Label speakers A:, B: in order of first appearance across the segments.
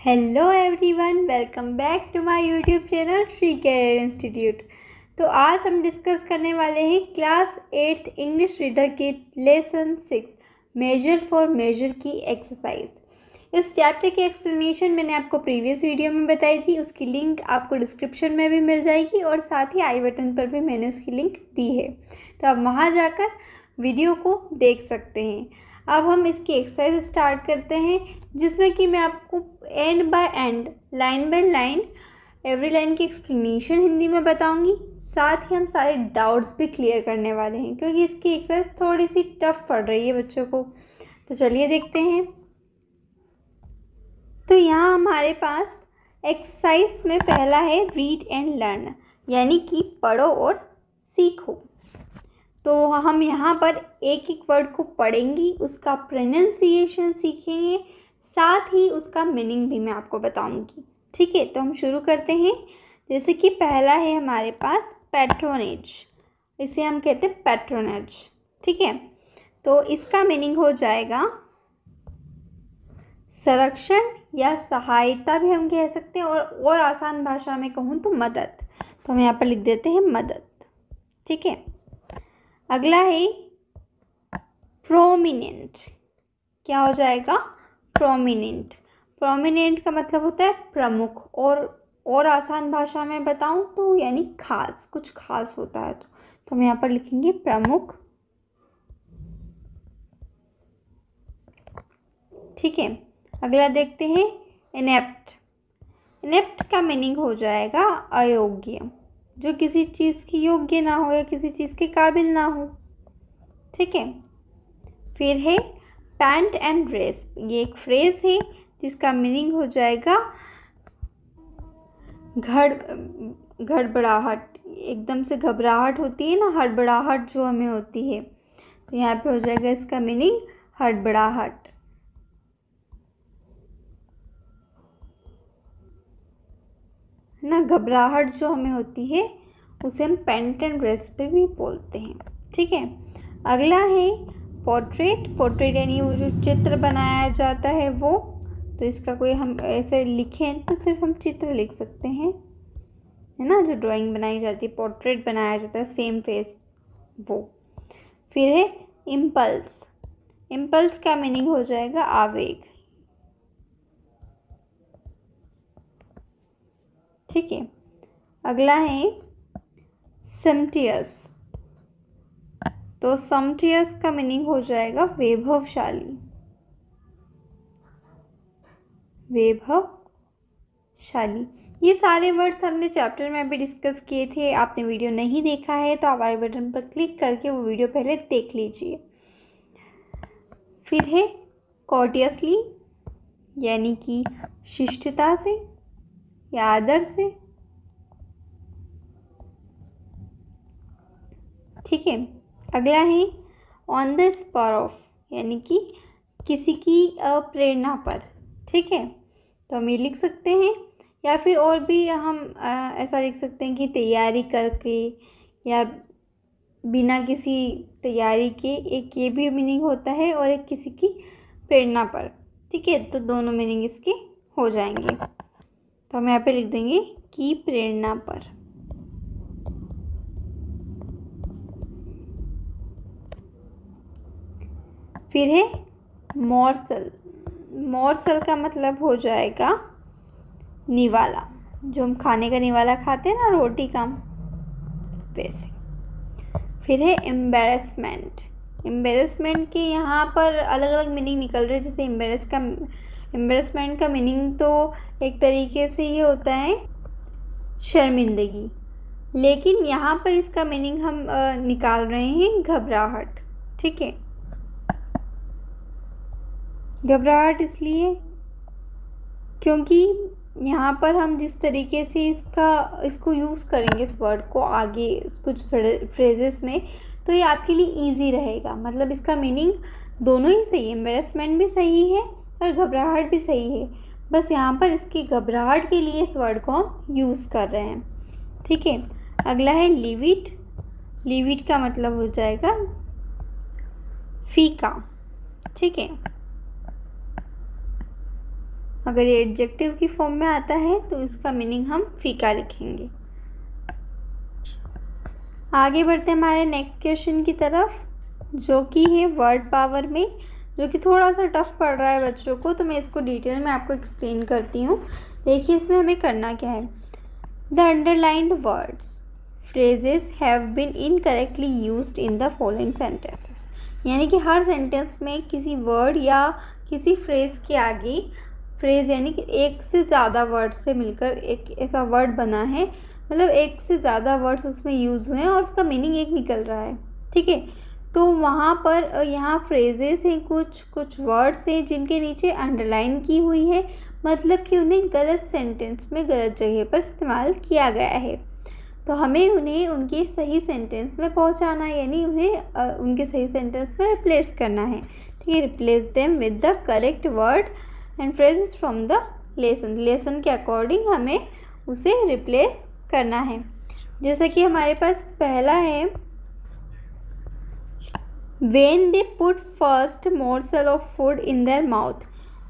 A: Hello everyone, welcome back to my YouTube channel Shri career institute. तो आज हम discuss करने वाले हैं क्लास 8th इंग्लिश रीडर के लेसन 6 मेजर फॉर मेजर की एक्सरसाइज। इस चैप्टर की एक्सप्लेनेशन मैंने आपको प्रीवियस वीडियो में बताई थी, उसकी लिंक आपको डिस्क्रिप्शन में भी मिल जाएगी और साथ ही आई बटन पर भी मैंने उसकी लिंक दी है, तो आप वहाँ जाकर वीडियो को देख सकते हैं। अब हम इसकी एक्सरसाइज स्टार्ट करते हैं, जिसमें कि मैं आपको end by end, line by line, every line की एक्सप्लेनेशन हिंदी में बताऊंगी। साथ ही हम सारे डाउट्स भी क्लियर करने वाले हैं, क्योंकि इसकी एक्सरसाइज थोड़ी सी टफ पड़ रही है बच्चों को। तो चलिए देखते हैं। तो यहाँ हमारे पास एक्सरसाइज में पहला है रीड एंड लर्न, यानी कि पढ़ो और सीखो। तो हम यहाँ पर एक एक वर्ड को पढ़ेंगी, उसका प्रोनाउंसिएशन सीखेंगे, साथ ही उसका मीनिंग भी मैं आपको बताऊंगी। ठीक है, तो हम शुरू करते हैं। जैसे कि पहला है हमारे पास पैट्रोनेज, इसे हम कहते हैं पैट्रोनेज। ठीक है, तो इसका मीनिंग हो जाएगा संरक्षण या सहायता भी हम कह सकते हैं, और आसान भाषा में कहूँ तो मदद। तो हम यहाँ पर लिख देते हैं मदद। ठीक है, अगला है प्रोमिनेंट। क्या हो जाएगा? प्रोमिनेंट। प्रोमिनेंट का मतलब होता है प्रमुख, और आसान भाषा में बताऊं तो यानी खास, कुछ खास होता है। तो हम यहाँ पर लिखेंगे प्रमुख। ठीक है, अगला देखते हैं इनेप्ट। इनेप्ट का मीनिंग हो जाएगा अयोग्य, जो किसी चीज़ की योग्य ना हो या किसी चीज़ के काबिल ना हो। ठीक है, फिर है पैंट एंड रेस। ये एक फ्रेज है जिसका मीनिंग हो जाएगा घड़बड़ाहट। एकदम से घबराहट होती है ना, हड़बड़ाहट जो हमें होती है, तो यहाँ पे हो जाएगा इसका मीनिंग हड़बड़ाहट। ना, घबराहट जो हमें होती है उसे हम पैंट एंड रेस पे भी बोलते हैं। ठीक है, अगला है पोर्ट्रेट। पोर्ट्रेट यानी वो जो चित्र बनाया जाता है वो। तो इसका कोई हम ऐसे लिखें तो सिर्फ हम चित्र लिख सकते हैं, है ना, जो ड्राइंग बनाई जाती है, पोर्ट्रेट बनाया जाता है, सेम फेस वो। फिर है इम्पल्स। इम्पल्स का मीनिंग हो जाएगा आवेग। ठीक है, अगला है समटियस। तो समटियस का मीनिंग हो जाएगा वैभवशाली। वैभवशाली। ये सारे वर्ड्स हमने चैप्टर में भी डिस्कस किए थे। आपने वीडियो नहीं देखा है तो आप आई बटन पर क्लिक करके वो वीडियो पहले देख लीजिए। फिर है कोर्टियसली, यानी कि शिष्टता से या आदर से। ठीक है, अगला है ऑन द स्पॉट ऑफ, यानी कि किसी की प्रेरणा पर। ठीक है, तो हम ये लिख सकते हैं, या फिर और भी हम ऐसा लिख सकते हैं कि तैयारी करके या बिना किसी तैयारी के। एक ये भी मीनिंग होता है, और एक किसी की प्रेरणा पर। ठीक है, तो दोनों मीनिंग इसके हो जाएंगे। तो हम यहाँ पे लिख देंगे कि प्रेरणा पर। फिर है मॉर्सल। मॉर्सल का मतलब हो जाएगा निवाला, जो हम खाने का निवाला खाते हैं ना, रोटी का, वैसे। फिर है एम्बेरसमेंट। एम्बेरसमेंट के यहाँ पर अलग अलग मीनिंग निकल रहे हैं। जैसे एम्बेरसमेंट का मीनिंग तो एक तरीके से ये होता है शर्मिंदगी, लेकिन यहाँ पर इसका मीनिंग हम निकाल रहे हैं घबराहट। ठीक है, घबराहट इसलिए क्योंकि यहाँ पर हम जिस तरीके से इसको यूज़ करेंगे, इस वर्ड को आगे कुछ फ्रेजेस में, तो ये आपके लिए इजी रहेगा। मतलब इसका मीनिंग दोनों ही सही है, एम्बेरसमेंट भी सही है और घबराहट भी सही है। बस यहाँ पर इसकी घबराहट के लिए इस वर्ड को हम यूज़ कर रहे हैं। ठीक है, अगला है लीव इट। लीव इट का मतलब हो जाएगा फीका। ठीक है, अगर ये एडजेक्टिव की फॉर्म में आता है तो इसका मीनिंग हम फीका लिखेंगे। आगे बढ़ते हैं हमारे नेक्स्ट क्वेश्चन की तरफ, जो कि है वर्ड पावर में, जो कि थोड़ा सा टफ पड़ रहा है बच्चों को, तो मैं इसको डिटेल में आपको एक्सप्लेन करती हूँ। देखिए इसमें हमें करना क्या है। The underlined words phrases have been incorrectly used in the following sentences, यानी कि हर सेंटेंस में किसी वर्ड या किसी फ्रेज के आगे, फ्रेज यानी कि एक से ज़्यादा वर्ड से मिलकर एक ऐसा वर्ड बना है, मतलब एक से ज़्यादा वर्ड्स उसमें यूज़ हुए हैं और उसका मीनिंग एक निकल रहा है। ठीक है, तो वहाँ पर यहाँ फ्रेजेस हैं, कुछ वर्ड्स हैं जिनके नीचे अंडरलाइन की हुई है, मतलब कि उन्हें गलत सेंटेंस में गलत जगह पर इस्तेमाल किया गया है। तो हमें उन्हें उनके सही सेंटेंस में पहुँचाना है, यानी उन्हें उनके सही सेंटेंस में रिप्लेस करना है। ठीक है, replace them with the correct word and phrases from the lesson के अकॉर्डिंग हमें उसे रिप्लेस करना है। जैसा कि हमारे पास पहला है, When they put first morsel of food in their mouth,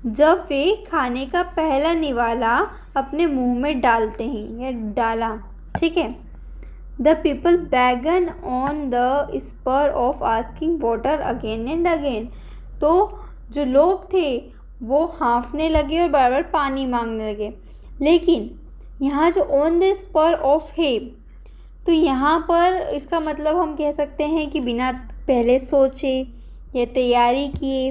A: जब वे खाने का पहला निवाला अपने मुंह में डालते हैं या डाला। ठीक है, The people began on the spur of asking water again and again, तो जो लोग थे वो हाँफने लगे और बार बार पानी मांगने लगे। लेकिन यहाँ जो ऑन द स्पर ऑफ है, तो यहाँ पर इसका मतलब हम कह सकते हैं कि बिना पहले सोचे या तैयारी किए,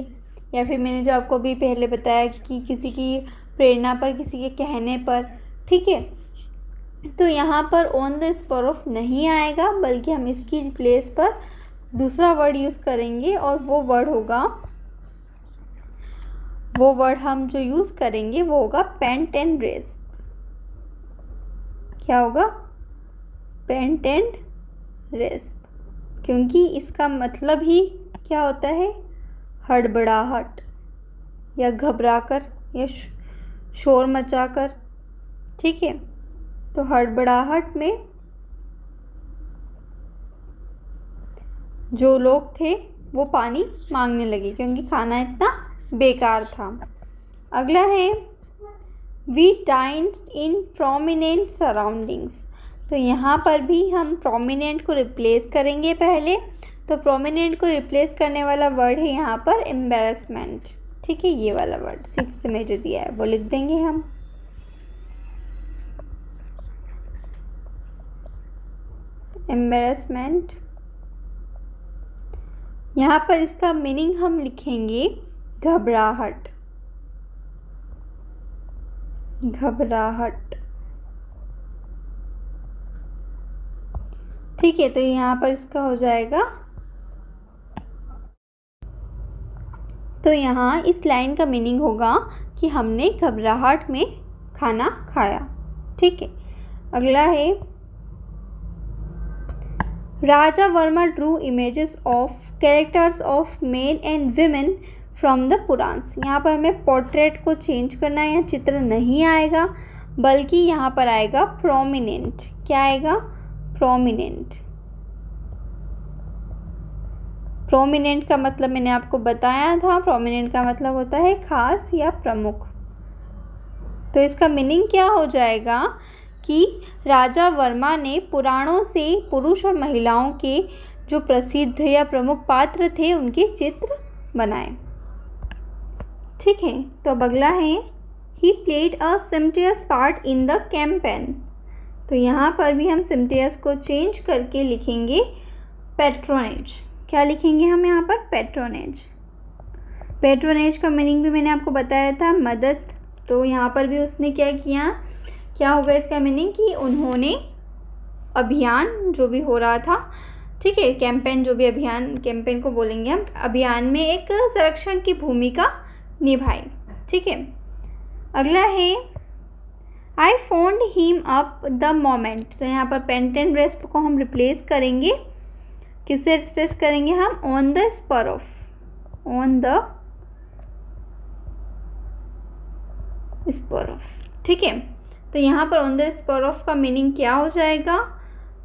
A: या फिर मैंने जो आपको भी पहले बताया कि किसी की प्रेरणा पर, किसी के कहने पर। ठीक है, तो यहाँ पर ऑन द स्पर ऑफ नहीं आएगा, बल्कि हम इसकी प्लेस पर दूसरा वर्ड यूज़ करेंगे और वो वर्ड हम जो यूज़ करेंगे वो होगा पेंट एंड रेस। क्या होगा? पेंट एंड रेस्प, क्योंकि इसका मतलब ही क्या होता है? हड़बड़ाहट या घबराकर या शोर मचाकर। ठीक है, तो हड़बड़ाहट में जो लोग थे वो पानी मांगने लगे क्योंकि खाना इतना बेकार था। अगला है, वी डाइन्ड इन प्रोमिनेंट सराउंडिंग्स, तो यहाँ पर भी हम प्रोमिनेंट को रिप्लेस करेंगे पहले। तो प्रोमिनेंट को रिप्लेस करने वाला वर्ड है यहाँ पर एम्बैरेसमेंट। ठीक है, ये वाला वर्ड 6th में जो दिया है वो लिख देंगे हम। एम्बैरेसमेंट, यहाँ पर इसका मीनिंग हम लिखेंगे घबराहट। घबराहट, ठीक है, तो यहाँ पर इसका हो जाएगा, तो यहाँ इस लाइन का मीनिंग होगा कि हमने घबराहट में खाना खाया। ठीक है, अगला है, Raja Varma drew images of characters of men and women from the Puranas. यहाँ पर हमें पोर्ट्रेट को चेंज करना है, यहाँ चित्र नहीं आएगा बल्कि यहाँ पर आएगा प्रोमिनेंट। क्या आएगा? प्रोमिनेंट। प्रोमिनेंट का मतलब मैंने आपको बताया था, प्रोमिनेंट का मतलब होता है खास या प्रमुख। तो इसका मीनिंग क्या हो जाएगा कि राजा वर्मा ने पुराणों से पुरुष और महिलाओं के जो प्रसिद्ध या प्रमुख पात्र थे उनके चित्र बनाए। ठीक है, तो अब अगला है, he played a sumptuous part in the campaign. तो यहाँ पर भी हम सिम्टियस को चेंज करके लिखेंगे पैट्रोनेज। क्या लिखेंगे हम यहाँ पर? पैट्रोनेज। पैट्रोनेज का मीनिंग भी मैंने आपको बताया था, मदद। तो यहाँ पर भी उसने क्या किया, क्या होगा इसका मीनिंग कि उन्होंने अभियान जो भी हो रहा था, ठीक है, कैंपेन, जो भी अभियान, कैंपेन को बोलेंगे हम, अभियान में एक संरक्षक की भूमिका निभाई। ठीक है, अगला है, I phoned him up the moment. तो यहाँ पर पेंट एंड रेस्प को हम रिप्लेस करेंगे, किससे रिप्लेस करेंगे हम? On the spur of. On the spur of. ठीक है, तो यहाँ पर ऑन द स्पर ऑफ का मीनिंग क्या हो जाएगा?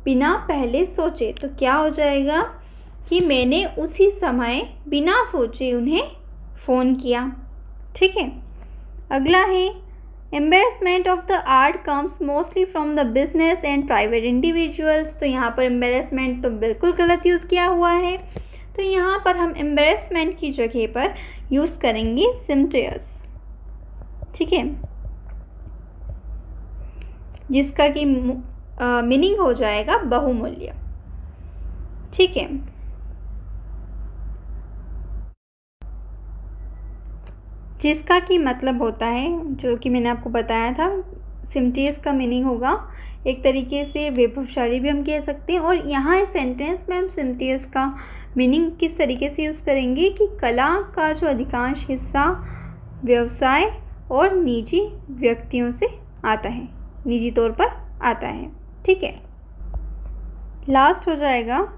A: बिना पहले सोचे। तो क्या हो जाएगा कि मैंने उसी समय बिना सोचे उन्हें फ़ोन किया। ठीक है, अगला है embarrassment of the art comes mostly from the business and private individuals. तो यहाँ पर एम्बेरसमेंट तो बिल्कुल गलत यूज़ किया हुआ है। तो यहाँ पर हम एम्बेरसमेंट की जगह पर यूज़ करेंगे सिम्प्टियस, ठीक है, जिसका कि मीनिंग हो जाएगा बहुमूल्य, ठीक है। जिसका कि मतलब होता है, जो कि मैंने आपको बताया था, सिम्प्टियस का मीनिंग होगा एक तरीके से वैभवशाली भी हम कह सकते हैं। और यहाँ इस सेंटेंस में हम सिम्प्टियस का मीनिंग किस तरीके से यूज़ करेंगे कि कला का जो अधिकांश हिस्सा व्यवसाय और निजी व्यक्तियों से आता है, निजी तौर पर आता है, ठीक है। लास्ट हो जाएगा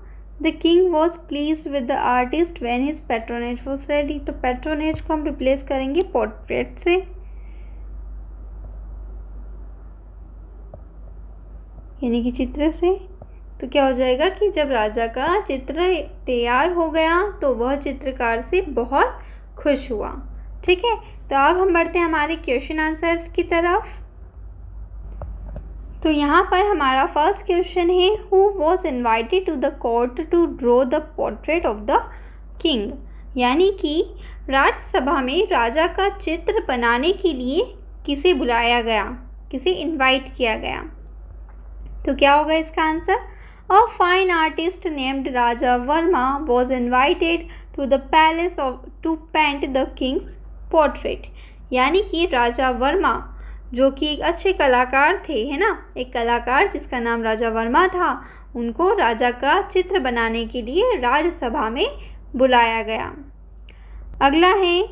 A: the king was pleased with the artist when his patronage was ready. तो पैट्रोनेज को हम रिप्लेस करेंगे पोर्ट्रेट से, यानी कि चित्र से। तो क्या हो जाएगा कि जब राजा का चित्र तैयार हो गया तो वह चित्रकार से बहुत खुश हुआ, ठीक है। तो अब हम बढ़ते हैं हमारे क्वेश्चन आंसर्स की तरफ। तो यहाँ पर हमारा फर्स्ट क्वेश्चन है, who was invited to the court to draw the portrait of the king. यानी कि राज्यसभा में राजा का चित्र बनाने के लिए किसे बुलाया गया, किसे इनवाइट किया गया। तो क्या होगा इसका answer, a fine artist named Raja Varma was invited to the palace of to paint the king's portrait. यानी कि राजा वर्मा जो कि एक अच्छे कलाकार थे, है ना, एक कलाकार जिसका नाम राजा वर्मा था, उनको राजा का चित्र बनाने के लिए राज्यसभा में बुलाया गया। अगला है,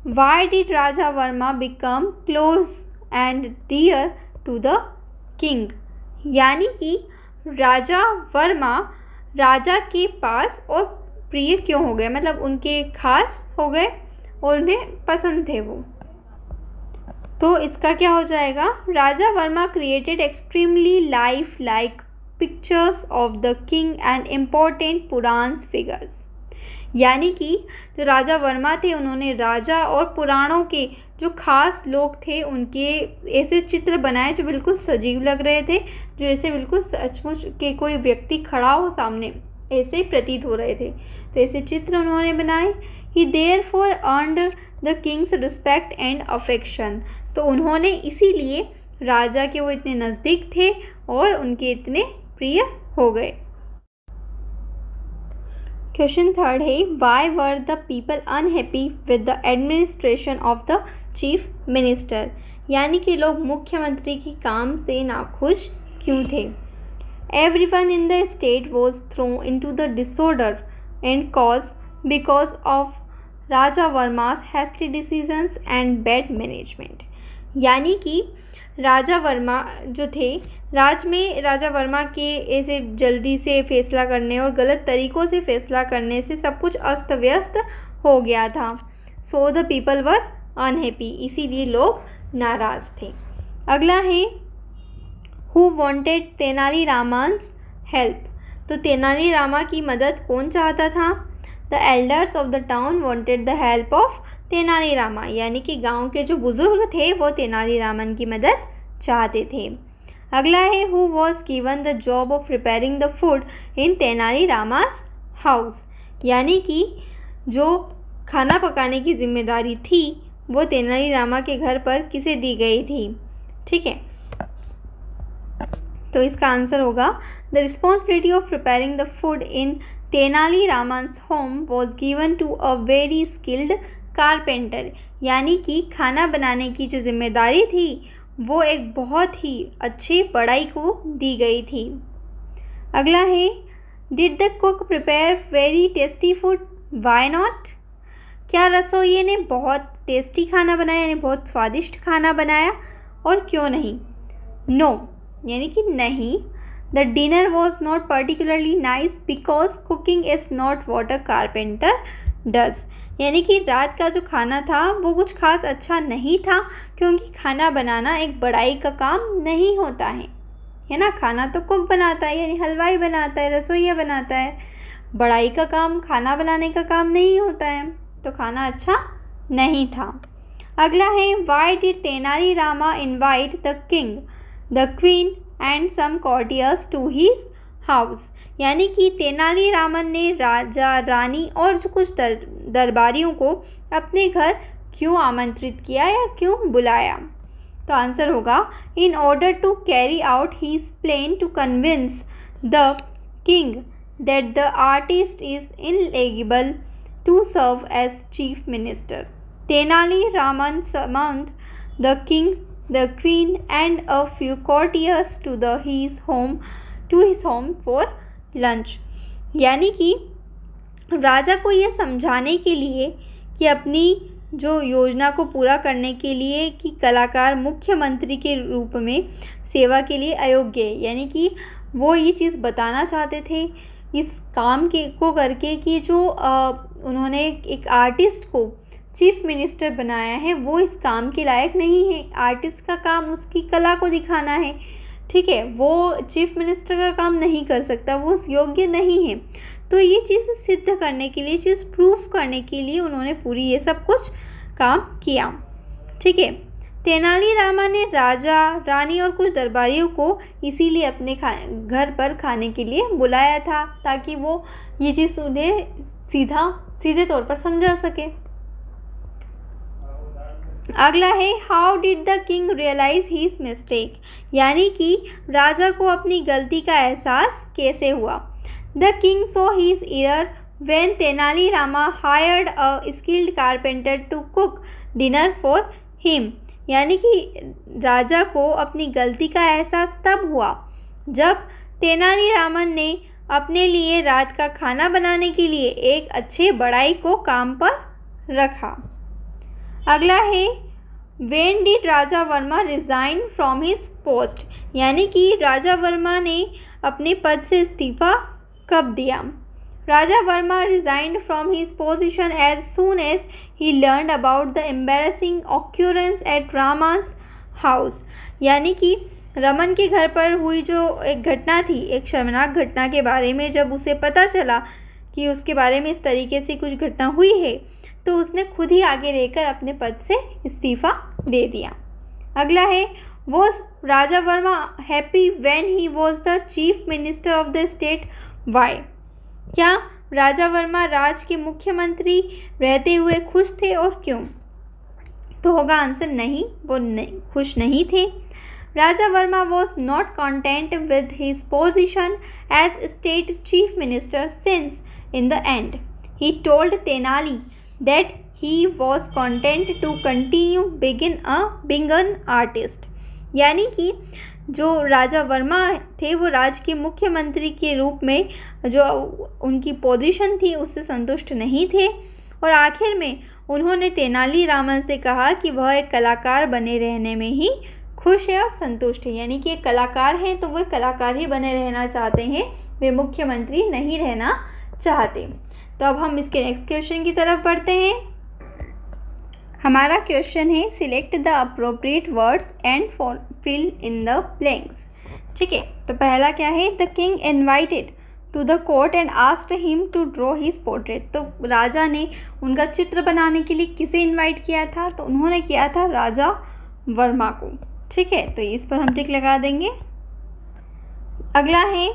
A: why did Raja Varma become close and dear to the king. यानी कि राजा वर्मा राजा के पास और प्रिय क्यों हो गए, मतलब उनके खास हो गए और उन्हें पसंद थे वो। तो इसका क्या हो जाएगा, Raja Varma created extremely life like pictures of the king and important Purana figures. यानी कि जो राजा वर्मा थे उन्होंने राजा और पुराणों के जो खास लोग थे उनके ऐसे चित्र बनाए जो बिल्कुल सजीव लग रहे थे, जो ऐसे बिल्कुल सचमुच के कोई व्यक्ति खड़ा हो सामने ऐसे प्रतीत हो रहे थे। तो ऐसे चित्र उन्होंने बनाए। He therefore earned the king's respect and affection. तो उन्होंने इसीलिए राजा के वो इतने नज़दीक थे और उनके इतने प्रिय हो गए। क्वेश्चन थर्ड है, why were the people unhappy with the administration of the chief minister. यानी कि लोग मुख्यमंत्री के काम से नाखुश क्यों थे। Everyone in the state was thrown into the disorder and cause because of Raja Varma's hasty decisions and bad management. यानी कि राजा वर्मा जो थे, राजा वर्मा के ऐसे जल्दी से फैसला करने और गलत तरीक़ों से फैसला करने से सब कुछ अस्त व्यस्त हो गया था। So the people were unhappy, इसीलिए लोग नाराज़ थे। अगला है, हु वांटेड तेनाली रामान्स हेल्प। तो तेनाली रामा की मदद कौन चाहता था। The elders of the town wanted the help of Tenali Rama. यानी कि गांव के जो बुजुर्ग थे वो तेनाली रामन की मदद चाहते थे। अगला है, who was given the job of preparing the food in Tenali रामास house. यानी कि जो खाना पकाने की जिम्मेदारी थी वो तेनाली रामा के घर पर किसे दी गई थी, ठीक है। तो इसका आंसर होगा, the responsibility of preparing the food in Tenali Rama's home was given to a very skilled carpenter. यानी कि खाना बनाने की जो जिम्मेदारी थी वो एक बहुत ही अच्छे बढ़ई को दी गई थी। अगला है, did the cook prepare very tasty food, why not. क्या रसोइये ने बहुत टेस्टी खाना बनाया, यानी बहुत स्वादिष्ट खाना बनाया, और क्यों नहीं। नो, यानी कि नहीं। The dinner was not particularly nice because cooking is not what a carpenter does. यानी कि रात का जो खाना था वो कुछ खास अच्छा नहीं था, क्योंकि खाना बनाना एक बढ़ाई का काम नहीं होता है ना। खाना तो कुक बनाता है, यानी हलवाई बनाता है, रसोइया बनाता है। बढ़ाई का काम खाना बनाने का काम नहीं होता है, तो खाना अच्छा नहीं था। अगला है why did Tenali Rama invite the king, the queen and some courtiers to his house. यानी कि तेनालीरामन ने राजा, रानी और कुछ दरबारियों को अपने घर क्यों आमंत्रित किया या क्यों बुलाया? तो आंसर होगा in order to carry out his plan to convince the king that the artist is ineligible to serve as chief minister. Tenaliraman summoned the king, the queen and a few courtiers to his home for lunch। यानी कि राजा को यह समझाने के लिए कि अपनी जो योजना को पूरा करने के लिए कि कलाकार मुख्यमंत्री के रूप में सेवा के लिए अयोग्य है, यानी कि वो ये चीज़ बताना चाहते थे इस काम को करके कि जो उन्होंने एक आर्टिस्ट को चीफ मिनिस्टर बनाया है वो इस काम के लायक नहीं है। आर्टिस्ट का काम उसकी कला को दिखाना है, ठीक है, वो चीफ मिनिस्टर का काम नहीं कर सकता, वो योग्य नहीं है। तो ये चीज़ सिद्ध करने के लिए, चीज़ प्रूफ करने के लिए उन्होंने पूरी ये सब कुछ काम किया, ठीक है। तेनालीरामा ने राजा, रानी और कुछ दरबारियों को इसीलिए अपने घर पर खाने के लिए बुलाया था ताकि वो ये चीज़ उन्हें सीधे तौर पर समझा सके। अगला है how did the king realize his mistake, यानी कि राजा को अपनी गलती का एहसास कैसे हुआ। The king saw his error when Tenalirama hired a skilled carpenter to cook dinner for him. यानी कि राजा को अपनी गलती का एहसास तब हुआ जब तेनालीरामन ने अपने लिए रात का खाना बनाने के लिए एक अच्छे बढ़ई को काम पर रखा। अगला है when did Raja Verma resign from his post, यानी कि राजा वर्मा ने अपने पद से इस्तीफा कब दिया। Raja Varma resigned from his position as soon as he learned about the embarrassing occurrence at Rama's house. यानी कि रमन के घर पर हुई जो एक घटना थी, एक शर्मनाक घटना के बारे में जब उसे पता चला कि उसके बारे में इस तरीके से कुछ घटना हुई है तो उसने खुद ही आगे रहकर अपने पद से इस्तीफ़ा दे दिया। अगला है was Raja Varma happy when he was the chief minister of the state why. क्या राजा वर्मा राज के मुख्यमंत्री रहते हुए खुश थे और क्यों? तो होगा आंसर नहीं, वो खुश नहीं थे। Raja Varma was not content with his position as state chief minister since in the end he told Tenali that he was content to continue being an artist। यानी कि जो राजा वर्मा थे वो राज के मुख्यमंत्री के रूप में जो उनकी पोजीशन थी उससे संतुष्ट नहीं थे और आखिर में उन्होंने तेनालीरामन से कहा कि वह एक कलाकार बने रहने में ही खुश है और संतुष्ट है। यानी कि एक कलाकार हैं तो वह कलाकार ही बने रहना चाहते हैं, वे मुख्यमंत्री नहीं रहना चाहते। तो अब हम इसके नेक्स्ट क्वेश्चन की तरफ बढ़ते हैं। हमारा क्वेश्चन है select the appropriate words and fill in the blanks. ठीक है, तो पहला क्या है, the king invited to the court and asked him to draw his portrait. तो राजा ने उनका चित्र बनाने के लिए किसे इनवाइट किया था? तो उन्होंने किया था राजा वर्मा को। ठीक है, तो इस पर हम टिक लगा देंगे। अगला है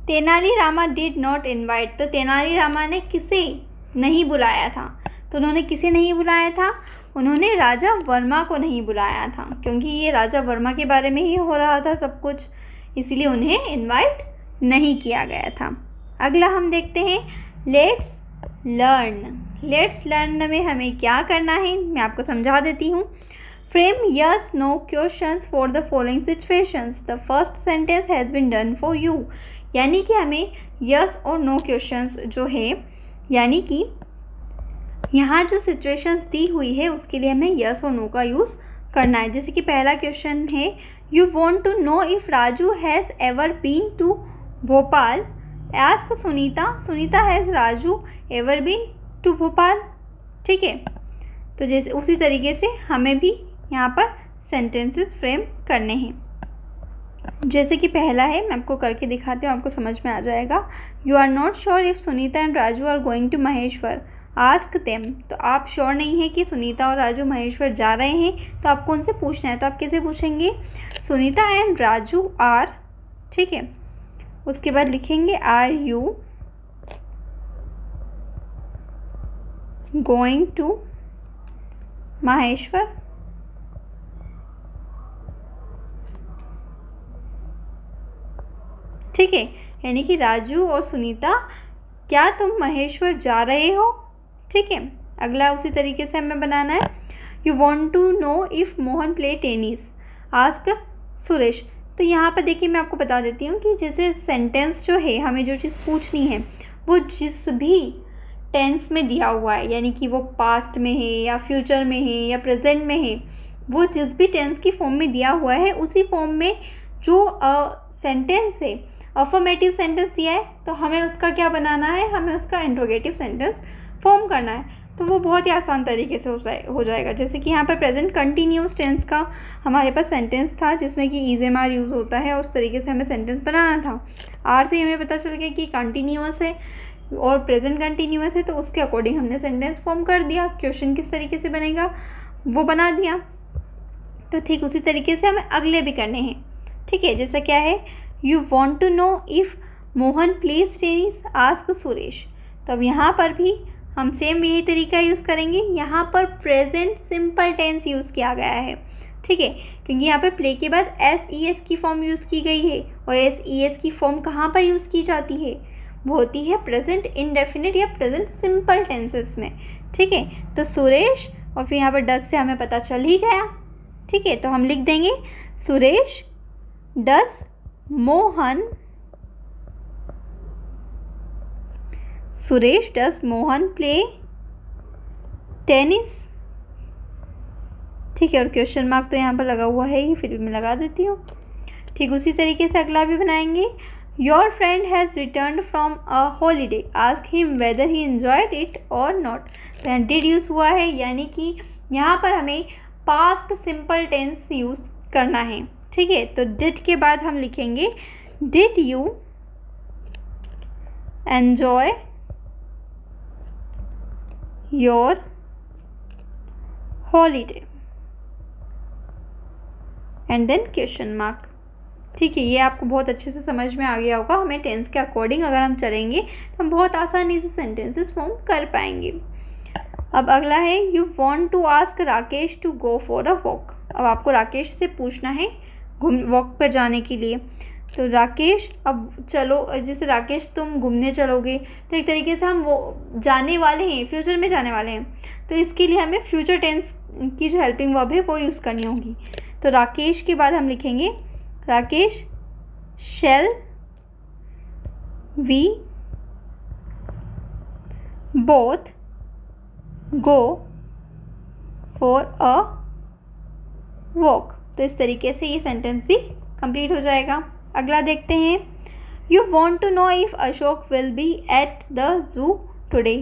A: तेनालीरामा डिड नॉट इनवाइट। तो तेनालीरामा ने किसे नहीं बुलाया था? तो उन्होंने किसे नहीं बुलाया था? उन्होंने राजा वर्मा को नहीं बुलाया था, क्योंकि ये राजा वर्मा के बारे में ही हो रहा था सब कुछ, इसीलिए उन्हें इनवाइट नहीं किया गया था। अगला हम देखते हैं लेट्स लर्न। लेट्स लर्न में हमें क्या करना है मैं आपको समझा देती हूँ। Frame yes no questions for the following situations. The first sentence has been done for you. यानी कि हमें यस और नो क्वेश्चंस जो है, यानी कि यहाँ जो सिचुएशंस दी हुई है उसके लिए हमें यस और नो का यूज़ करना है। जैसे कि पहला क्वेश्चन है you want to know if Raju has ever been to Bhopal. Ask Sunita, Sunita has Raju ever been to Bhopal. ठीक है, तो जैसे उसी तरीके से हमें भी यहाँ पर सेंटेंसेस फ्रेम करने हैं। जैसे कि पहला है, मैं आपको करके दिखाती हूँ, आपको समझ में आ जाएगा। You are not sure if Sunita and Raju are going to Maheshwar. Ask them, तो आप श्योर नहीं है कि सुनीता और राजू महेश्वर जा रहे हैं, तो आपको उनसे पूछना है। तो आप कैसे पूछेंगे? सुनीता एंड राजू आर, ठीक है, उसके बाद लिखेंगे are you going to Maheshwar? ठीक है, यानी कि राजू और सुनीता, क्या तुम महेश्वर जा रहे हो? ठीक है, अगला उसी तरीके से हमें बनाना है। You want to know if Mohan play tennis, ask Suresh. तो यहाँ पर देखिए मैं आपको बता देती हूँ कि जैसे सेंटेंस जो है, हमें जो चीज़ पूछनी है वो जिस भी टेंस में दिया हुआ है, यानी कि वो पास्ट में है या फ्यूचर में है या प्रेजेंट में है, वो जिस भी टेंस की फॉर्म में दिया हुआ है उसी फॉर्म में जो सेंटेंस है, अफर्मेटिव सेंटेंस दिया है, तो हमें उसका क्या बनाना है? हमें उसका इंट्रोगेटिव सेंटेंस फॉर्म करना है। तो वो बहुत ही आसान तरीके से हो जाएगा। जैसे कि यहाँ पर प्रेजेंट कंटिन्यूस टेंस का हमारे पास सेंटेंस था जिसमें कि इज एम आर यूज़ होता है और उस तरीके से हमें सेंटेंस बनाना था। आर से हमें पता चल गया कि कंटिन्यूस है और प्रेजेंट कंटिन्यूस है, तो उसके अकॉर्डिंग हमने सेंटेंस फॉर्म कर दिया। क्वेश्चन किस तरीके से बनेगा वो बना दिया। तो ठीक उसी तरीके से हमें अगले भी करने हैं। ठीक है, जैसा क्या है, you want to know if Mohan plays tennis, ask Suresh. तो अब यहाँ पर भी हम सेम यही तरीका यूज़ करेंगे। यहाँ पर प्रेजेंट सिंपल टेंस यूज़ किया गया है, ठीक है, क्योंकि यहाँ पर प्ले के बाद एस की फॉर्म यूज़ की गई है और एस की फॉर्म कहाँ पर यूज़ की जाती है? वो होती है प्रेजेंट इंडेफिनिट या प्रेजेंट सिंपल टेंसेस में। ठीक है, तो सुरेश और फिर यहाँ पर डस से हमें पता चल ही गया। ठीक है, तो हम लिख देंगे सुरेश डस मोहन, सुरेश डस मोहन प्ले टेनिस। ठीक है, और क्वेश्चन मार्क तो यहाँ पर लगा हुआ है ही, फिर भी मैं लगा देती हूँ। ठीक उसी तरीके से अगला भी बनाएंगे। Your friend has return from a holiday, ask him weather he enjoyed it और नॉट। तो यहाँ डिड यूज़ हुआ है, यानी कि यहाँ पर हमें पास्ट सिंपल टेंस यूज़ करना है। ठीक है, तो डिड के बाद हम लिखेंगे did you enjoy your holiday and then question mark. ठीक है, ये आपको बहुत अच्छे से समझ में आ गया होगा। हमें टेंस के अकॉर्डिंग अगर हम चलेंगे तो हम बहुत आसानी से सेंटेंसेस फॉर्म कर पाएंगे। अब अगला है you want to ask Rakesh to go for a walk. अब आपको राकेश से पूछना है वॉक पर जाने के लिए। तो राकेश, अब चलो, जैसे राकेश तुम घूमने चलोगे, तो एक तरीके से हम वो जाने वाले हैं, फ्यूचर में जाने वाले हैं, तो इसके लिए हमें फ्यूचर टेंस की जो हेल्पिंग वर्ब है वो यूज़ करनी होगी। तो राकेश के बाद हम लिखेंगे Rakesh shall we both go for a walk. तो इस तरीके से ये सेंटेंस भी कंप्लीट हो जाएगा। अगला देखते हैं, you want to know if Ashok will be at the zoo today.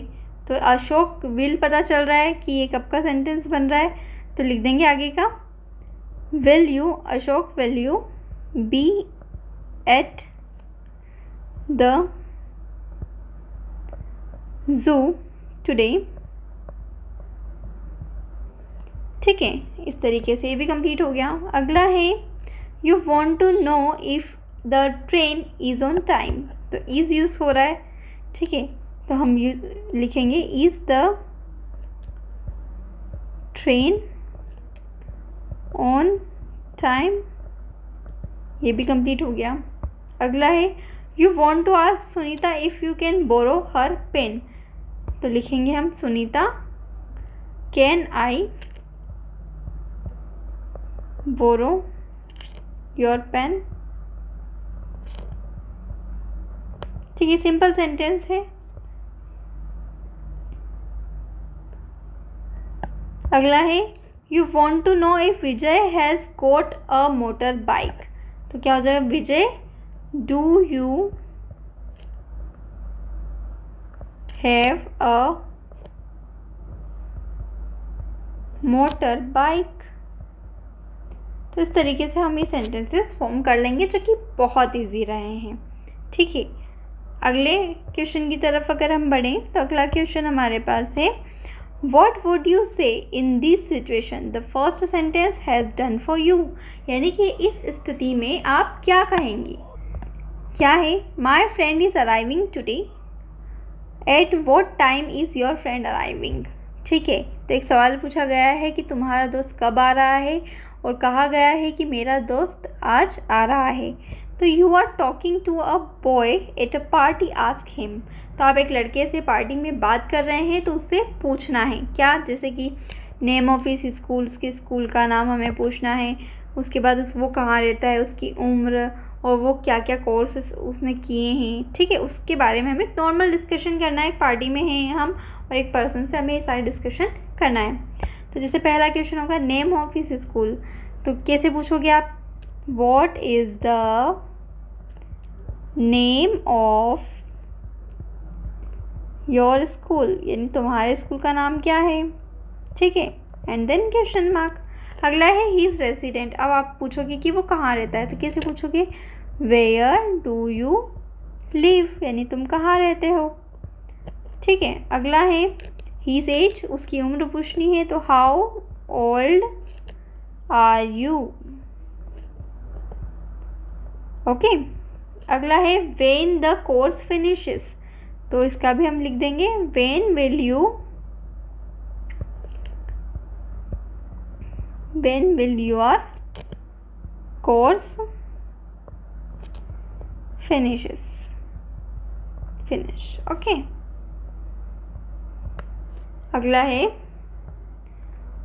A: तो अशोक विल पता चल रहा है कि ये कब का सेंटेंस बन रहा है, तो लिख देंगे आगे का will you, Ashok will you be at the zoo today. ठीक है, इस तरीके से ये भी कंप्लीट हो गया। अगला है you want to know if the train is on time. तो इज़ यूज़ हो रहा है, ठीक है, तो हम लिखेंगे is the train on time. ये भी कंप्लीट हो गया। अगला है you want to ask Sunita if you can borrow her pen. तो लिखेंगे हम Sunita can I borrow your pen. ठीक है, सिंपल सेंटेंस है। अगला है you want to know if Vijay has got a motor bike. तो क्या हो जाएगा, Vijay do you have a motor bike. तो इस तरीके से हम ये सेंटेंसेस फॉर्म कर लेंगे जो कि बहुत इजी रहे हैं। ठीक है, अगले क्वेश्चन की तरफ अगर हम बढ़ें तो अगला क्वेश्चन हमारे पास है, What would you say in this situation? The first sentence has done for you. यानी कि इस स्थिति में आप क्या कहेंगी? क्या है? My friend is arriving today. At what time is your friend arriving? ठीक है, तो एक सवाल पूछा गया है कि तुम्हारा दोस्त कब आ रहा है और कहा गया है कि मेरा दोस्त आज आ रहा है। तो you are talking to a boy at a party, ask him. तो आप एक लड़के से पार्टी में बात कर रहे हैं तो उससे पूछना है क्या, जैसे कि नेम ऑफ हिज स्कूल, उसके स्कूल का नाम हमें पूछना है, उसके बाद वो कहाँ रहता है, उसकी उम्र और वो क्या क्या कोर्सेस उसने किए हैं। ठीक है, उसके बारे में हमें नॉर्मल डिस्कशन करना है। एक पार्टी में हैं हम और एक पर्सन से हमें ये सारी डिस्कशन करना है। तो जैसे पहला क्वेश्चन होगा नेम ऑफ हिज स्कूल, तो कैसे पूछोगे आप, what is the name of your school, यानी तुम्हारे स्कूल का नाम क्या है। ठीक है, एंड देन क्वेश्चन मार्क। अगला है ही इज़ रेसिडेंट। अब आप पूछोगे कि वो कहाँ रहता है, तो कैसे पूछोगे, वेयर डू यू लिव, यानी तुम कहाँ रहते हो। ठीक है, अगला है हीज एज, उसकी उम्र पूछनी है, तो how old are you. Okay, अगला है व्हेन द कोर्स फिनिशेस, तो इसका भी हम लिख देंगे when will your course finish. Okay, अगला है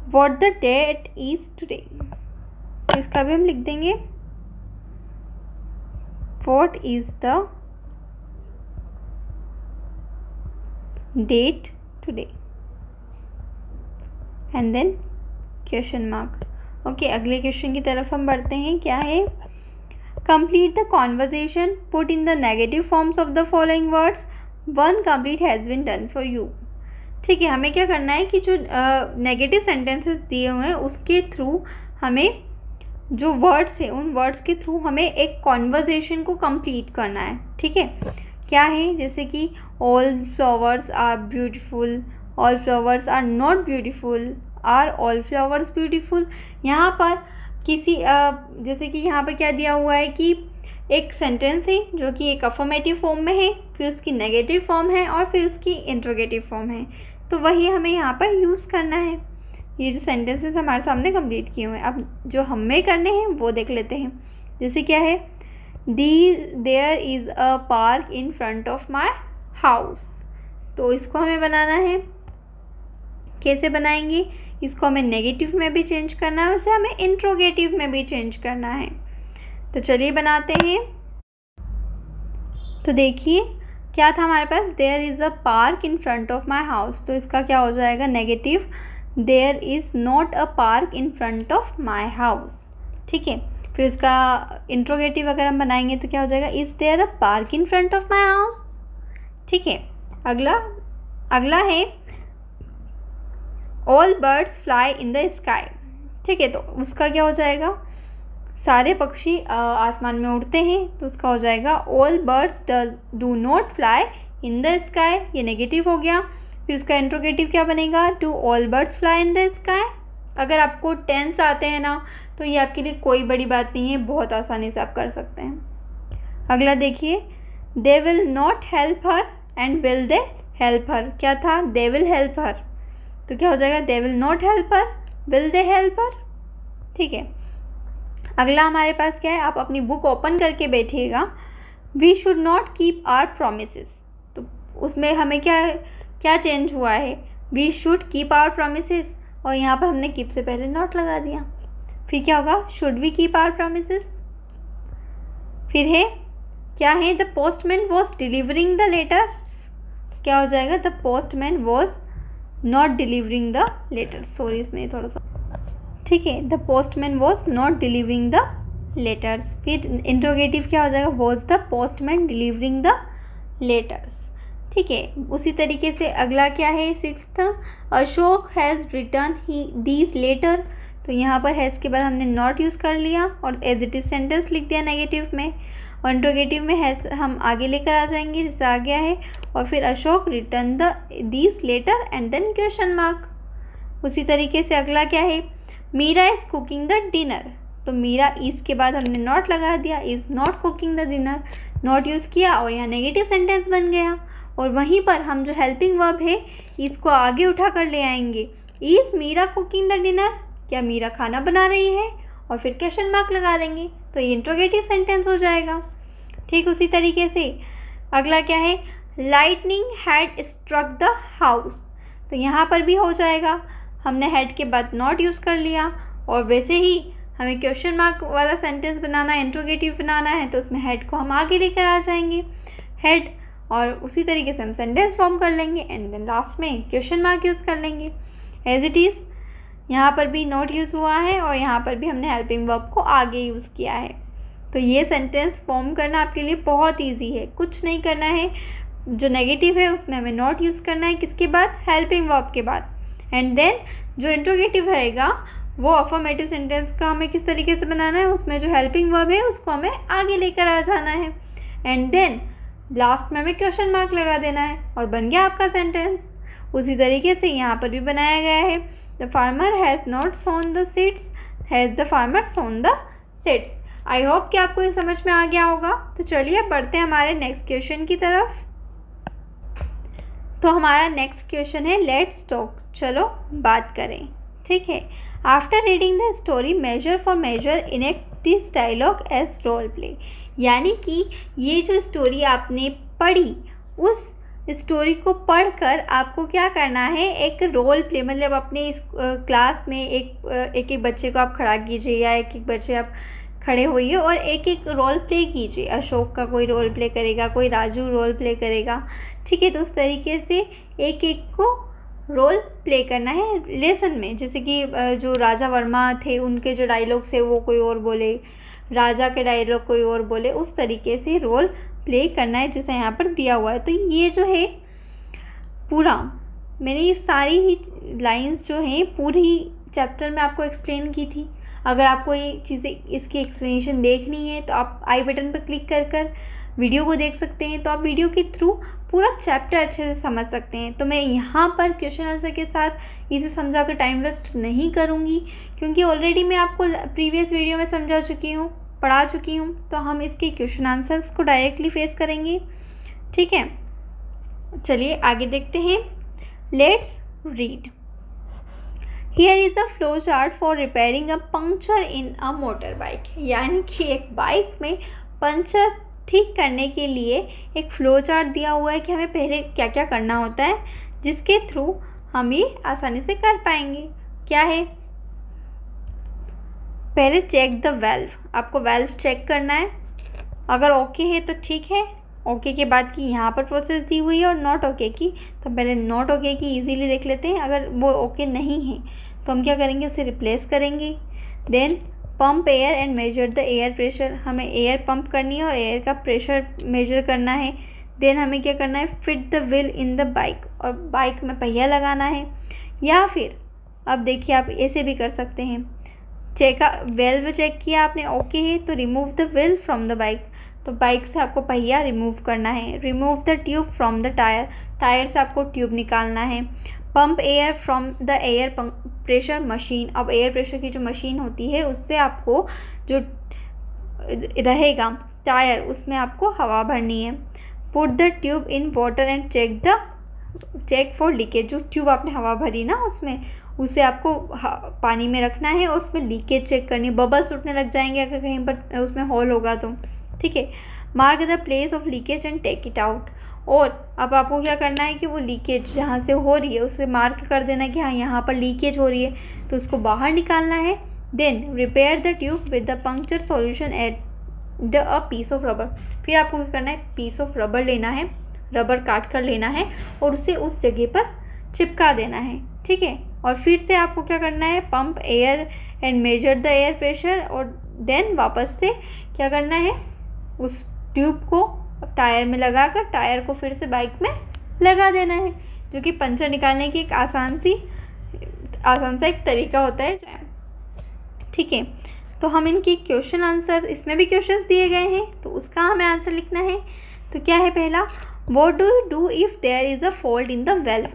A: what the date is today, तो इसका भी हम लिख देंगे what is the date today, and then question mark. Okay, अगले क्वेश्चन की तरफ हम बढ़ते हैं। क्या है, complete the conversation, put in the negative forms of the following words, one complete has been done for you. ठीक है, हमें क्या करना है कि जो नेगेटिव सेंटेंसेस दिए हुए हैं उसके थ्रू हमें जो वर्ड्स हैं उन वर्ड्स के थ्रू हमें एक कॉन्वर्जेशन को कंप्लीट करना है। ठीक है, क्या है, जैसे कि all flowers are beautiful, all flowers are not beautiful, are all flowers beautiful. यहाँ पर किसी जैसे कि यहाँ पर क्या दिया हुआ है कि एक सेंटेंस है जो कि एक अफर्मेटिव फॉर्म में है, फिर उसकी नेगेटिव फॉर्म है और फिर उसकी इंट्रोगेटिव फॉर्म है, तो वही हमें यहाँ पर यूज़ करना है। ये जो सेंटेंसेस हमारे सामने कंप्लीट किए हुए हैं, अब जो हमें करने हैं वो देख लेते हैं। जैसे क्या है, there is a park in front of my house, तो इसको हमें बनाना है। कैसे बनाएंगे, इसको हमें नेगेटिव में भी चेंज करना है, उसे हमें इंट्रोगेटिव में भी चेंज करना है। तो चलिए बनाते हैं। तो देखिए क्या था हमारे पास, there is a park in front of my house, तो इसका क्या हो जाएगा negative, there is not a park in front of my house. ठीक है, फिर इसका इंट्रोगेटिव अगर हम बनाएंगे तो क्या हो जाएगा, is there a park in front of my house. ठीक है, अगला है all birds fly in the sky. ठीक है, तो उसका क्या हो जाएगा, सारे पक्षी आसमान में उड़ते हैं, तो उसका हो जाएगा all birds do not fly in the sky, ये नेगेटिव हो गया। फिर इसका इंट्रोगेटिव क्या बनेगा, do all birds fly in the sky. अगर आपको टेंस आते हैं ना तो ये आपके लिए कोई बड़ी बात नहीं है, बहुत आसानी से आप कर सकते हैं। अगला देखिए, they will not help her and will they help her, क्या था, दे विल हेल्प हर, तो क्या हो जाएगा, they will not help her, will they help her. ठीक है, अगला हमारे पास क्या है, आप अपनी बुक ओपन करके बैठिएगा, we should not keep our promises, तो उसमें हमें क्या चेंज हुआ है, we should keep our promises, और यहाँ पर हमने कीप से पहले नॉट लगा दिया। फिर क्या होगा, should we keep our promises. फिर है क्या है, the postman was delivering the letters, क्या हो जाएगा, the postman was not delivering the letter, sorry इसमें थोड़ा सा, ठीक है, the postman was not delivering the letters. फिर इंट्रोगेटिव क्या हो जाएगा, was the postman delivering the letters. ठीक है, उसी तरीके से अगला क्या है, sixth, Ashok has return he these letter, तो यहाँ पर हैज़ के बाद हमने नॉट यूज़ कर लिया और एज इट इज़ सेंटेंस लिख दिया नेगेटिव में। और इंट्रोगेटिव में हैज़ हम आगे लेकर आ जाएंगे, जैसे आ गया है। और फिर Ashok return these letter and then question mark. उसी तरीके से अगला क्या है, Meera is cooking the dinner. तो मीरा इज़ के बाद हमने नॉट लगा दिया, is not cooking the dinner, not use किया और यहाँ नेगेटिव सेंटेंस बन गया। और वहीं पर हम जो हेल्पिंग वर्ब है इसको आगे उठा कर ले आएंगे, is Meera cooking the dinner, क्या मीरा खाना बना रही है, और फिर क्वेश्चन मार्क लगा देंगे तो ये इंट्रोगेटिव सेंटेंस हो जाएगा। ठीक उसी तरीके से अगला क्या है, lightning had struck the house. तो यहाँ पर भी हो जाएगा, हमने हैड के बाद नॉट यूज़ कर लिया और वैसे ही हमें क्वेश्चन मार्क वाला सेंटेंस बनाना है, इंट्रोगेटिव बनाना है, तो उसमें हेड को हम आगे लेकर आ जाएंगे, हेड, और उसी तरीके से हम सेंटेंस फॉर्म कर लेंगे एंड देन लास्ट में क्वेश्चन मार्क यूज़ कर लेंगे एज इट इज़। यहाँ पर भी नॉट यूज़ हुआ है और यहाँ पर भी हमने हेल्पिंग वर्ब को आगे यूज़ किया है। तो ये सेंटेंस फॉर्म करना आपके लिए बहुत ईजी है, कुछ नहीं करना है। जो नेगेटिव है उसमें हमें नॉट यूज़ करना है, किसके बाद, हेल्पिंग वर्ब के बाद। एंड देन जो इंट्रोगेटिव रहेगा वो अफर्मेटिव सेंटेंस का हमें किस तरीके से बनाना है, उसमें जो हेल्पिंग वर्ब है उसको हमें आगे लेकर आ जाना है एंड देन लास्ट में हमें क्वेश्चन मार्क लगा देना है और बन गया आपका सेंटेंस। उसी तरीके से यहाँ पर भी बनाया गया है, the farmer has not sown the seeds, has the farmer sown the seeds. I hope कि आपको ये समझ में आ गया होगा। तो चलिए बढ़ते हैं हमारे नेक्स्ट क्वेश्चन की तरफ। तो हमारा नेक्स्ट क्वेश्चन है लेट्स टॉक, चलो बात करें। ठीक है, after reading the story measure for measure enact this dialogue as role play. यानी कि ये जो स्टोरी आपने पढ़ी, उस स्टोरी को पढ़कर आपको क्या करना है, एक रोल प्ले, मतलब अपने इस क्लास में एक बच्चे को आप खड़ा कीजिए या एक बच्चे आप खड़े होइए और एक एक रोल प्ले कीजिए। अशोक का कोई रोल प्ले करेगा, कोई राजू रोल प्ले करेगा। ठीक है, तो उस तरीके से एक एक को रोल प्ले करना है लेसन में। जैसे कि जो राजा वर्मा थे उनके जो डायलॉग्स है वो कोई और बोले, राजा के डायलॉग कोई और बोले, उस तरीके से रोल प्ले करना है जैसा यहाँ पर दिया हुआ है। तो ये जो है पूरा मैंने ये सारी ही लाइंस जो हैं पूरी चैप्टर में आपको एक्सप्लेन की थी। अगर आपको ये चीज़ें इसकी एक्सप्लेनेशन देखनी है तो आप आई बटन पर क्लिक कर वीडियो को देख सकते हैं, तो आप वीडियो के थ्रू पूरा चैप्टर अच्छे से समझ सकते हैं। तो मैं यहाँ पर क्वेश्चन आंसर के साथ इसे समझा कर टाइम वेस्ट नहीं करूँगी, क्योंकि ऑलरेडी मैं आपको प्रीवियस वीडियो में समझा चुकी हूँ, पढ़ा चुकी हूँ। तो हम इसके क्वेश्चन आंसर्स को डायरेक्टली फेस करेंगे। ठीक है, चलिए आगे देखते हैं। Let's read. Here is a flow chart for repairing a puncture in a motor bike. यानी कि एक बाइक में पंचर ठीक करने के लिए एक फ्लो चार्ट दिया हुआ है कि हमें पहले क्या क्या करना होता है, जिसके थ्रू हम ये आसानी से कर पाएंगे। क्या है, पहले चेक द वेल्व। आपको वेल्व चेक करना है, अगर ओके है तो ठीक है, ओके के बाद की यहाँ पर प्रोसेस दी हुई है, और नॉट ओके की तो पहले नॉट ओके की इजीली देख लेते हैं। अगर वो ओके नहीं है तो हम क्या करेंगे, उसे रिप्लेस करेंगे। Then pump air and measure the air pressure. हमें एयर पंप करनी है और एयर का प्रेशर मेजर करना है। देन हमें क्या करना है, fit the wheel in the bike, और बाइक में पहिया लगाना है। या फिर अब देखिए आप ऐसे भी कर सकते हैं, वेल्व चेक किया आपने, ओके है तो remove the wheel from the bike. तो बाइक से आपको पहिया रिमूव करना है। Remove the tube from the tyre, tyre से आपको ट्यूब निकालना है। Pump air from the air pressure machine. अब एयर प्रेशर की जो मशीन होती है उससे आपको जो रहेगा टायर, उसमें आपको हवा भरनी है। Put the tube in water and check for leakage. जो ट्यूब आपने हवा भरी ना उसमें, उसे आपको पानी में रखना है और उसमें लीकेज चेक करनी है। बबल्स उठने लग जाएंगे अगर कहीं पर उसमें हॉल होगा तो। ठीक है, mark the place of leakage and take it out. और अब आपको क्या करना है कि वो लीकेज जहाँ से हो रही है उसे मार्क कर देना है कि हाँ यहाँ पर लीकेज हो रही है, तो उसको बाहर निकालना है। Then repair the tube with the puncture solution at a piece of rubber. फिर आपको क्या करना है, पीस ऑफ रबर लेना है, रबर काट कर लेना है और उसे उस जगह पर चिपका देना है। ठीक है, और फिर से आपको क्या करना है, pump air and measure the air pressure, और देन वापस से क्या करना है, उस ट्यूब को टायर में लगाकर टायर को फिर से बाइक में लगा देना है, जो कि पंचर निकालने की एक आसान सा एक तरीका होता है। ठीक है, तो हम इनकी क्वेश्चन आंसर, इसमें भी क्वेश्चंस दिए गए हैं तो उसका हमें आंसर लिखना है। तो क्या है पहला, what do you do if there is a fault in the valve.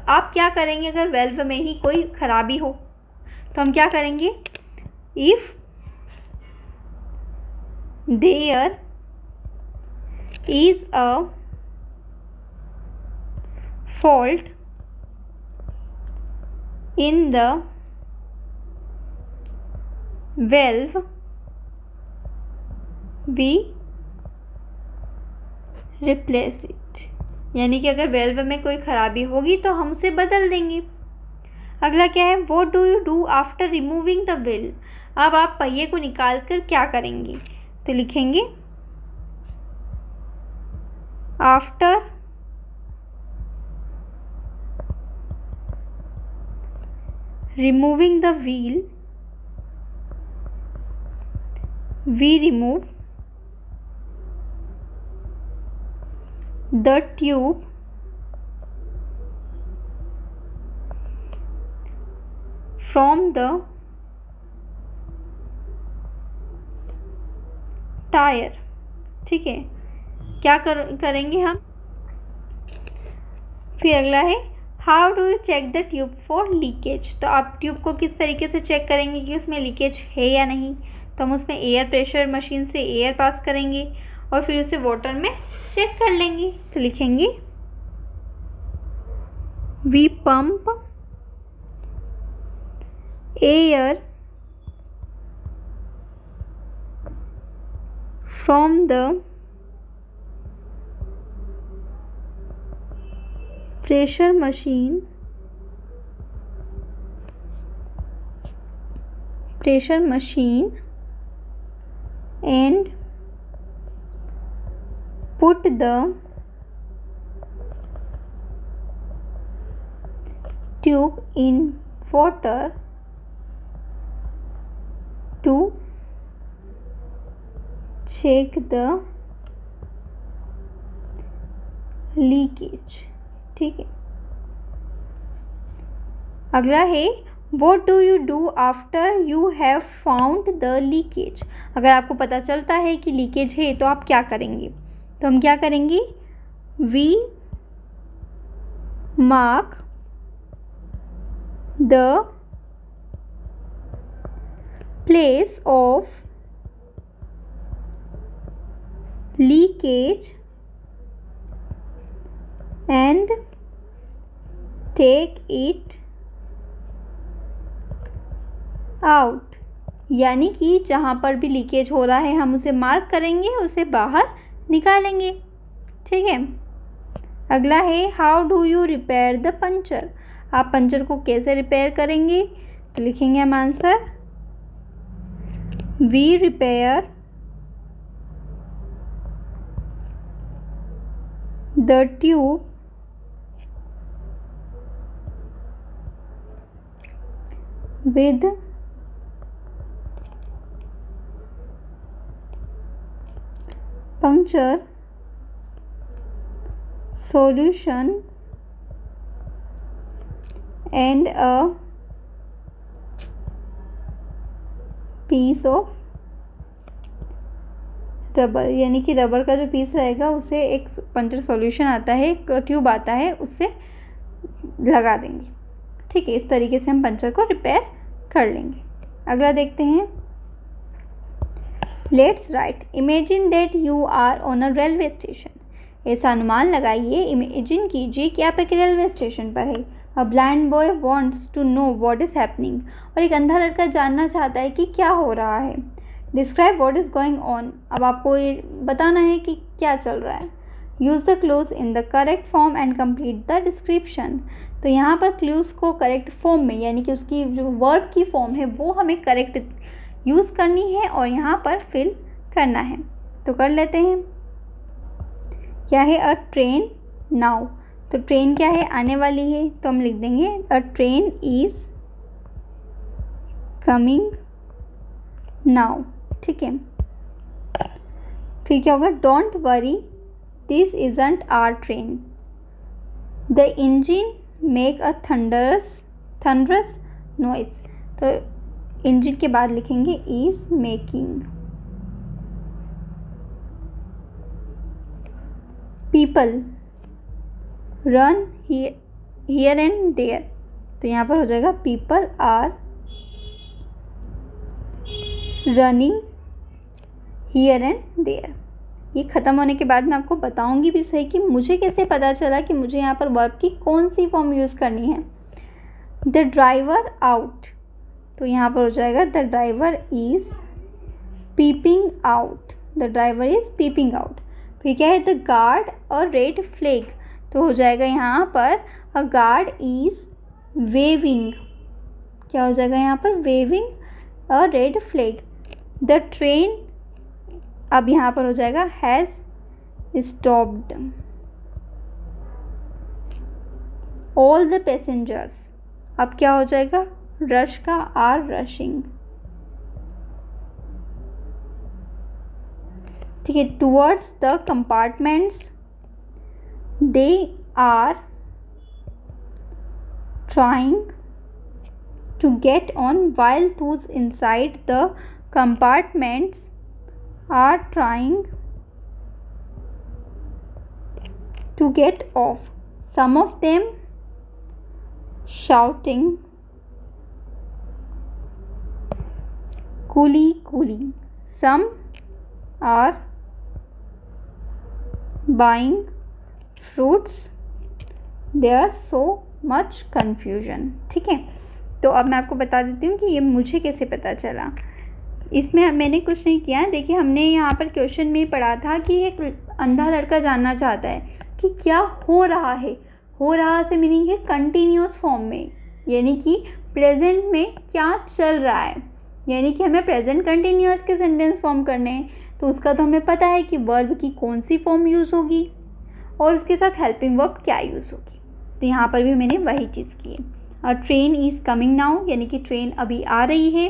A: आप क्या करेंगे अगर वेल्व में ही कोई खराबी हो, तो हम क्या करेंगे, if there is a fault in the valve we replace it. यानी कि अगर वेल्व में कोई ख़राबी होगी तो हम उसे बदल देंगे। अगला क्या है, what do you do after removing the wheel. अब आप पहिए को निकाल कर क्या करेंगे, तो लिखेंगे after removing the wheel we remove the tube from the tyre. ठीक है, क्या करेंगे हम। फिर अगला है, how do you check the tube for leakage. तो आप ट्यूब को किस तरीके से चेक करेंगे कि उसमें लीकेज है या नहीं, तो हम उसमें एयर प्रेशर मशीन से एयर पास करेंगे और फिर उसे वाटर में चेक कर लेंगे। तो लिखेंगे we pump air from the pressure machine and put the tube in water to check the leakage। ठीक है, अगला है, What do you do after you have found the leakage। अगर आपको पता चलता है कि लीकेज है तो आप क्या करेंगे, तो हम क्या करेंगे, we mark the place of leakage and take it out. यानी कि जहाँ पर भी लीकेज हो रहा है हम उसे मार्क करेंगे, उसे बाहर निकालेंगे। ठीक है, अगला है, how do you repair the puncture. आप पंचर को कैसे रिपेयर करेंगे, तो लिखेंगे हम answer, we repair the tube with puncture solution and a piece of rubber. यानी कि रबर का जो पीस रहेगा उसे एक पंचर सॉल्यूशन आता है, एक ट्यूब आता है, उससे लगा देंगे। ठीक है, इस तरीके से हम पंचर को रिपेयर कर लेंगे। अगला देखते हैं, let's write, imagine that you are on a railway station. ऐसा अनुमान लगाइए, इमेजिन कीजिए कि आप एक रेलवे स्टेशन पर है। A blind boy wants to know what is happening. और एक अंधा लड़का जानना चाहता है कि क्या हो रहा है। Describe what is going on. अब आपको ये बताना है कि क्या चल रहा है। Use the clues in the correct form and complete the description. तो यहाँ पर क्लूज़ को करेक्ट फॉर्म में, यानी कि उसकी जो वर्ब की फॉर्म है वो हमें करेक्ट यूज़ करनी है और यहाँ पर फिल करना है। तो कर लेते हैं। क्या है, अ ट्रेन नाउ। तो ट्रेन क्या है, आने वाली है, तो हम लिख देंगे a train is coming now. ठीक है, फिर क्या होगा, don't worry this isn't our train. The engine make a thunderous noise. तो इंजन के बाद लिखेंगे is making. People run here and there, तो यहाँ पर हो जाएगा people are running here and there. ये ख़त्म होने के बाद मैं आपको बताऊंगी भी सही कि मुझे कैसे पता चला कि मुझे यहाँ पर वर्ब की कौन सी फॉर्म यूज़ करनी है। द ड्राइवर आउट, तो यहाँ पर हो जाएगा the driver is peeping out, the driver is peeping out. फिर क्या है, द गार्ड और रेड फ्लैग, तो हो जाएगा यहाँ पर अ गार्ड इज़ वेविंग, क्या हो जाएगा यहाँ पर, waving a red flag. The train, अब यहाँ पर हो जाएगा has stopped. All the passengers, अब क्या हो जाएगा, रश का आर रशिंग। ठीक है, towards the compartments they are trying to get on while those inside the compartments are trying to get off. Some of them shouting coolie coolie. Some are buying fruits. There so much confusion. ठीक है, तो अब मैं आपको बता देती हूँ कि ये मुझे कैसे पता चला। इसमें मैंने कुछ नहीं किया। देखिए, हमने यहाँ पर क्वेश्चन में पढ़ा था कि एक अंधा लड़का जानना चाहता है कि क्या हो रहा है। हो रहा से मीनिंग है कंटिन्यूस फॉर्म में, यानी कि प्रेजेंट में क्या चल रहा है, यानी कि हमें प्रेजेंट कंटिन्यूस के सेंटेंस फॉर्म करने हैं। तो उसका तो हमें पता है कि वर्ब की कौन सी फॉर्म यूज़ होगी और उसके साथ हेल्पिंग वर्ब क्या यूज़ होगी। तो यहाँ पर भी मैंने वही चीज़ की है। और ट्रेन इज़ कमिंग नाउ, यानी कि ट्रेन अभी आ रही है।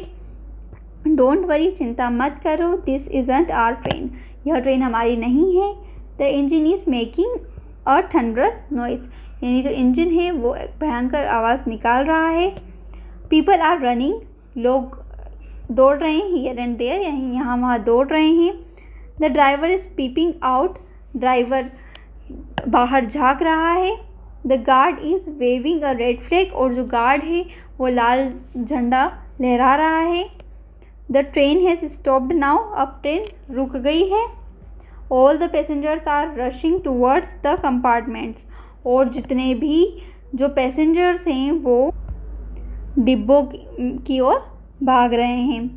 A: डोंट वरी, चिंता मत करो। दिस इज़ंट आवर ट्रेन, यह ट्रेन हमारी नहीं है। The engine is making a thunderous noise, यानी जो इंजन है वो एक भयंकर आवाज़ निकाल रहा है। पीपल आर रनिंग, लोग दौड़ रहे हैं। हियर एंड देयर, यानी यहाँ वहाँ दौड़ रहे हैं। The driver is peeping out, driver बाहर झाँक रहा है। The guard is waving a red flag, और जो गार्ड है वो लाल झंडा लहरा रहा है। The train has stopped now, अब ट्रेन रुक गई है। All the passengers are rushing towards the compartments, और जितने भी जो पैसेंजर्स हैं वो डिब्बों की ओर भाग रहे हैं।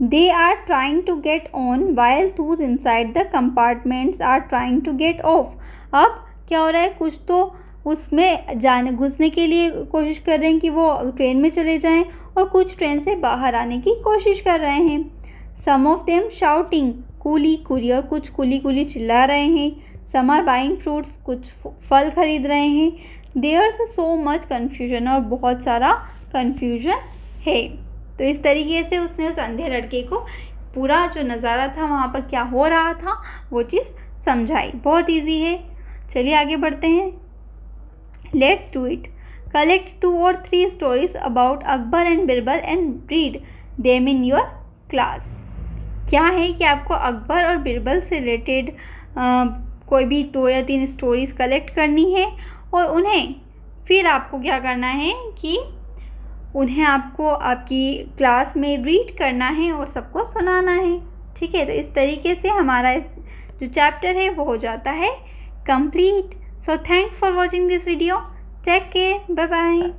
A: They are trying to get on while those inside the compartments are trying to get off. अब क्या हो रहा है, कुछ तो उसमें जाने घुसने के लिए कोशिश कर रहे हैं कि वो ट्रेन में चले जाएं, और कुछ ट्रेन से बाहर आने की कोशिश कर रहे हैं। Some of them shouting coolie coolie, और कुछ कूली कूली चिल्ला रहे हैं। सम आर बाइंग फ्रूट्स, कुछ फल खरीद रहे हैं। देयर्स सो मच कन्फ्यूजन, और बहुत सारा कन्फ्यूजन है। तो इस तरीके से उसने उस अंधे लड़के को पूरा जो नज़ारा था वहाँ पर क्या हो रहा था वो चीज़ समझाई। बहुत ईजी है, चलिए आगे बढ़ते हैं। Let's do it. Collect 2 or 3 stories about Akbar and Birbal and read them in your class. क्या है कि आपको अकबर और बिरबल से रिलेटेड कोई भी 2 या 3 स्टोरीज़ कलेक्ट करनी है, और उन्हें फिर आपको क्या करना है कि उन्हें आपको आपकी क्लास में रीड करना है और सबको सुनाना है। ठीक है, तो इस तरीके से हमारा जो चैप्टर है वो हो जाता है complete. So thanks for watching this video. Take care. Bye bye.